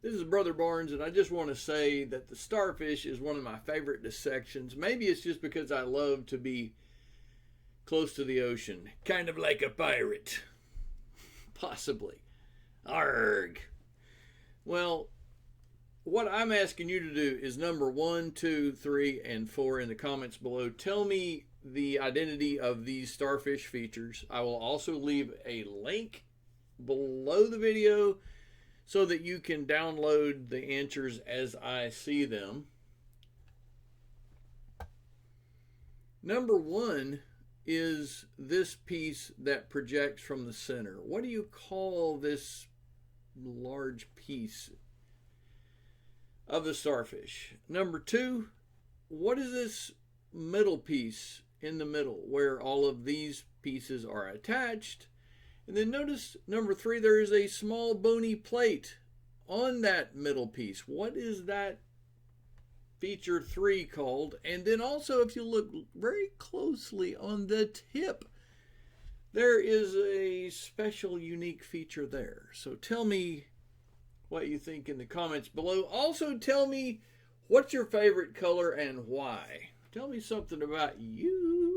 This is Brother Barnes, and I just want to say that the Starfish is one of my favorite dissections. Maybe it's just because I love to be close to the ocean, kind of like a pirate. Possibly. Arg. Well, what I'm asking you to do is number 1, 2, 3, and 4 in the comments below. Tell me the identity of these starfish features. I will also leave a link below the video so that you can download the answers as I see them. Number 1 is this piece that projects from the center. What do you call this large piece of the starfish? Number 2, what is this middle piece in the middle where all of these pieces are attached? And then notice number 3, there is a small bony plate on that middle piece. What is that feature 3 called? And then also, if you look very closely on the tip, there is a special unique feature there. So tell me what you think in the comments below. Also tell me what's your favorite color and why. Tell me something about you.